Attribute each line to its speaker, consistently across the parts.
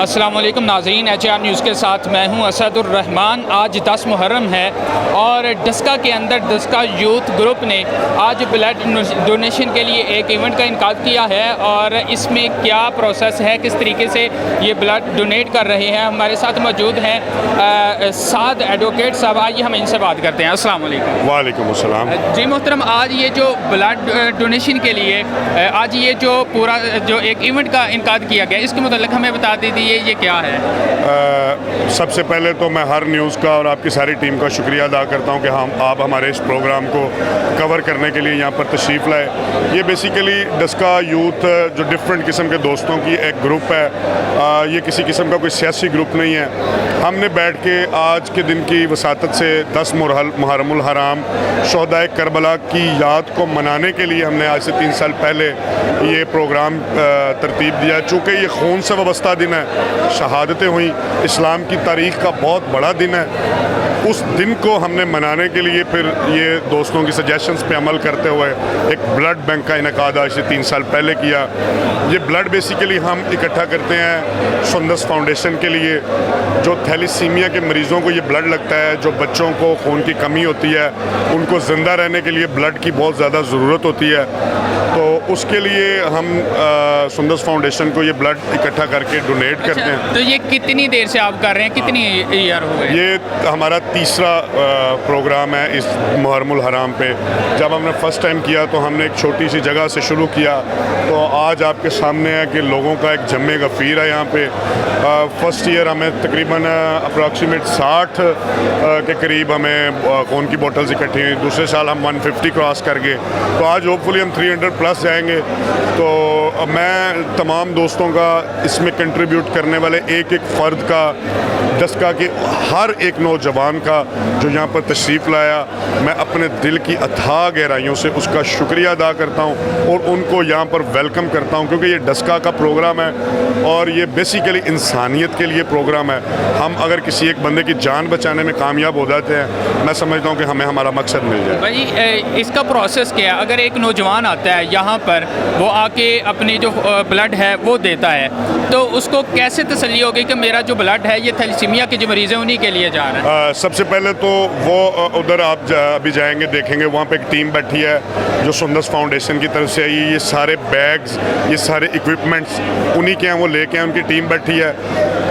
Speaker 1: अस्सलाम वालेकुम नाज़रीन, HR न्यूज़ के साथ मैं हूं असदुर्रहमान। आज 10 मुहर्रम है और डस्का के अंदर डस्का यूथ ग्रुप ने आज ब्लड डोनेशन के लिए एक इवेंट का इनकाद किया है और इसमें क्या प्रोसेस है, किस तरीके से ये ब्लड डोनेट कर रहे हैं। हमारे साथ मौजूद हैं साद एडवोकेट साहब, आइए हम इनसे बात करते हैं। अस्सलाम वालेकुम।
Speaker 2: वालेकुम अस्सलाम।
Speaker 1: जी मोहतरम, आज ये जो ब्लड डोनेशन के लिए आज ये जो पूरा जो एक इवेंट का इनकाद किया गया, इसके मतलब हमें बता दीजिए ये क्या है।
Speaker 2: सबसे पहले तो मैं हर न्यूज़ का और आपकी सारी टीम का शुक्रिया अदा करता हूं कि आप हमारे इस प्रोग्राम को कवर करने के लिए यहां पर तशरीफ़ लाए। ये बेसिकली डस्का यूथ जो डिफरेंट किस्म के दोस्तों की एक ग्रुप है। ये किसी किस्म का कोई सियासी ग्रुप नहीं है। हमने बैठ के आज के दिन की वसातत से 10 मुहर्रमुल हराम शोहदाए करबला की याद को मनाने के लिए हमने आज से 3 साल पहले ये प्रोग्राम तरतीब दिया। चूँकि ये खून से वाबस्ता दिन है, शहादतें हुई, इस्लाम की तारीख़ का बहुत बड़ा दिन है। उस दिन को हमने मनाने के लिए फिर ये दोस्तों की सजेशंस पे अमल करते हुए एक ब्लड बैंक का इनकाद आज से 3 साल पहले किया। ये ब्लड बेसिकली हम इकट्ठा करते हैं सुंदस फाउंडेशन के लिए। जो थैलीसीमिया के मरीज़ों को ये ब्लड लगता है, जो बच्चों को खून की कमी होती है, उनको ज़िंदा रहने के लिए ब्लड की बहुत ज़्यादा ज़रूरत होती है। तो उसके लिए हम सुंदस फाउंडेशन को ये ब्लड इकट्ठा करके डोनेट करते हैं।
Speaker 1: तो ये कितनी देर से आप कर रहे हैं, कितनी ईयर हो गए?
Speaker 2: ये हमारा तीसरा प्रोग्राम है इस मुहर्रमुल हराम पे। जब हमने फ़र्स्ट टाइम किया तो हमने एक छोटी सी जगह से शुरू किया, तो आज आपके सामने है कि लोगों का एक जम्मे गफ़ीर है यहाँ पे। फ़र्स्ट ईयर हमें तकरीबन अप्रॉक्सीमेट 60 के करीब हमें खून की बोतल्स इकट्ठी हुई। दूसरे साल हम 150 क्रॉस कर गए, तो आज होपफुली हम 300 प्लस जाएंगे। तो मैं तमाम दोस्तों का इसमें कंट्रीब्यूट करने वाले एक एक फ़र्द का, डस्का के हर एक नौजवान का जो यहाँ पर तशरीफ़ लाया, मैं अपने दिल की अथाह गहराइयों से उसका शुक्रिया अदा करता हूँ और उनको यहाँ पर वेलकम करता हूँ, क्योंकि ये डस्का का प्रोग्राम है और ये बेसिकली इंसानियत के लिए प्रोग्राम है। हम अगर किसी एक बंदे की जान बचाने में कामयाब हो जाते हैं, मैं समझता हूँ कि हमें हमारा मकसद मिल जाए।
Speaker 1: भाई इसका प्रोसेस क्या है? अगर एक नौजवान आता है यहाँ पर, वो आके अपनी जो ब्लड है वो देता है, तो उसको कैसे तसल्ली होगी कि मेरा जो ब्लड है ये थैलीसीमिया के जो मरीज़ हैं उन्हीं के लिए जा रहा है?
Speaker 2: सबसे पहले तो वो उधर आप अभी जाएंगे, देखेंगे वहाँ पे एक टीम बैठी है जो सुंदस फाउंडेशन की तरफ से आई। ये सारे बैग्स, ये सारे इक्विपमेंट्स उन्हीं के हैं, वो लेके हैं, उनकी टीम बैठी है।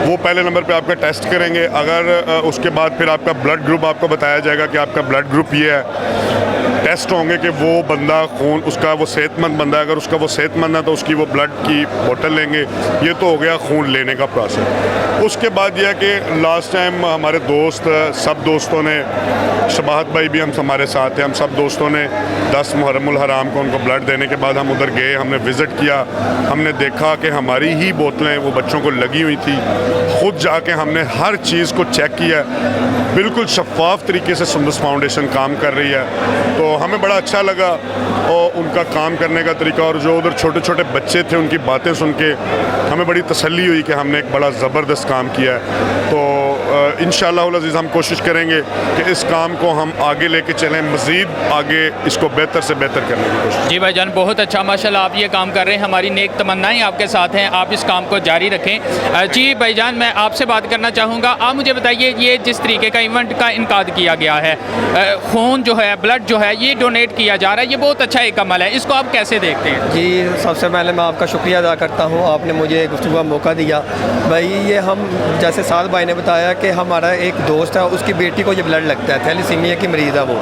Speaker 2: वो पहले नंबर पे आपका टेस्ट करेंगे। अगर उसके बाद फिर आपका ब्लड ग्रुप आपको बताया जाएगा कि आपका ब्लड ग्रुप ये है। टेस्ट होंगे कि वो बंदा खून उसका वो सेहतमंद बंदा है। अगर उसका वो सेहतमंद है तो उसकी वो ब्लड की बोतल लेंगे। ये तो हो गया खून लेने का प्रोसेस। उसके बाद यह कि लास्ट टाइम हमारे दोस्त, सब दोस्तों ने, शबाहत भाई भी हमारे साथ हैं, हम सब दोस्तों ने 10 मुहर्रमुल हराम को उनको ब्लड देने के बाद हम उधर गए, हमने विज़िट किया। हमने देखा कि हमारी ही बोतलें वो बच्चों को लगी हुई थी। ख़ुद जाके हमने हर चीज़ को चेक किया। बिल्कुल शफाफ तरीके से सुंदस फाउंडेशन काम कर रही है, तो हमें बड़ा अच्छा लगा और उनका काम करने का तरीका। और जो उधर छोटे छोटे बच्चे थे, उनकी बातें सुन के हमें बड़ी तसल्ली हुई कि हमने एक बड़ा ज़बरदस्त काम किया है। तो इंशाअल्लाह अज़ीज़ हम कोशिश करेंगे कि इस काम को हम आगे लेके चलें, मज़ीद आगे इसको बेहतर से बेहतर करने की कोशिश।
Speaker 1: जी भाईजान, बहुत अच्छा, माशाल्लाह आप ये काम कर रहे हैं। हमारी नेक तमन्नाएं आपके साथ हैं, आप इस काम को जारी रखें। जी भाईजान, मैं आपसे बात करना चाहूँगा। आप मुझे बताइए, ये जिस तरीके का इवेंट का इनकाद किया गया है, खून जो है, ब्लड जो है, ये डोनेट किया जा रहा है, ये बहुत अच्छा एक अमल है, इसको आप कैसे देखते हैं?
Speaker 3: जी, सबसे पहले मैं आपका शुक्रिया अदा करता हूँ, आपने मुझे गुफ्तगू का मौका दिया। भाई ये हम जैसे साद भाई ने बताया कि हमारा एक दोस्त है, उसकी बेटी को ये ब्लड लगता है, थैलीसीमिया की मरीज़ है वो।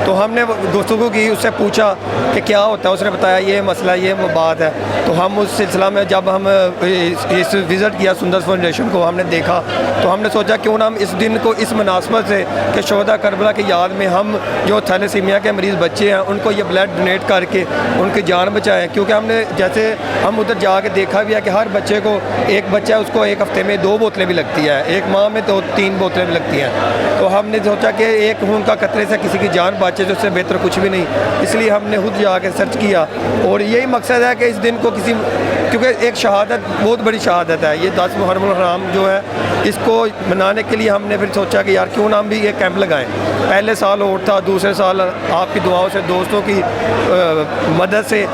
Speaker 3: तो हमने गुफ्तगू की, उससे पूछा कि क्या होता है, उसने बताया ये मसला, ये बात है। तो हम उस सिलसिला में जब हम इस विज़िट किया सुंदस फाउंडेशन को, हमने देखा तो हमने सोचा क्यों ना हम इस दिन को इस मुनासबत से कि शोहदा करबला की याद में हम जो थैलीसीमिया के मरीज़ बच्चे हैं उनको ये ब्लड डोनेट करके उनकी जान बचाएं। क्योंकि हमने जैसे हम उधर जाके देखा भी है कि हर बच्चे को, एक बच्चा है उसको एक हफ़्ते में 2 बोतलें भी लगती है, एक माह में तो 3 बोतलें भी लगती हैं। तो हमने सोचा कि एक खून का कतरे से किसी की जान बचे तो उससे बेहतर कुछ भी नहीं, इसलिए हमने खुद जाके सर्च किया। और यही मकसद है कि इस दिन को किसी, क्योंकि एक शहादत, बहुत बड़ी शहादत है ये 10 मुहर्रमुल हराम जो है, इसको मनाने के लिए हमने फिर सोचा कि यार क्यों ना हम भी ये कैंप लगाएं। पहले साल और था, दूसरे साल आपकी दुआओं से, दोस्तों की मदद से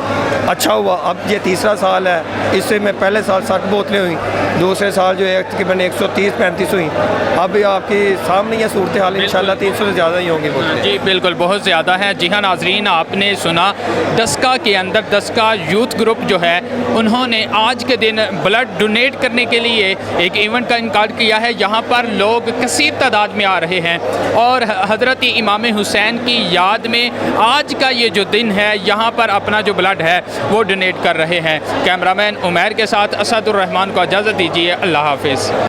Speaker 3: अच्छा हुआ। अब ये तीसरा साल है, इससे मैं पहले साल 60 बोतलें हुई, दूसरे साल जो है तकरीबन 130-135 हुई। अब आपके सामने ये सूरत हाल इंशाल्लाह 300 से ज़्यादा ही होंगी बोतलें।
Speaker 1: जी बिल्कुल, बहुत ज़्यादा है। जी हाँ नाजरीन, आपने सुना डस्का के अंदर डस्का यूथ ग्रुप जो है उन्होंने आज के दिन ब्लड डोनेट करने के लिए एक इवेंट का इनकार किया है। यहाँ पर लोग कसीर तादाद में आ रहे हैं और हज़रत इमाम हुसैन की याद में आज का ये जो दिन है यहाँ पर अपना जो ब्लड है वो डोनेट कर रहे हैं। कैमरामैन उमैर के साथ असदुर रहमान को इजाज़त दीजिए। अल्लाह हाफिज़।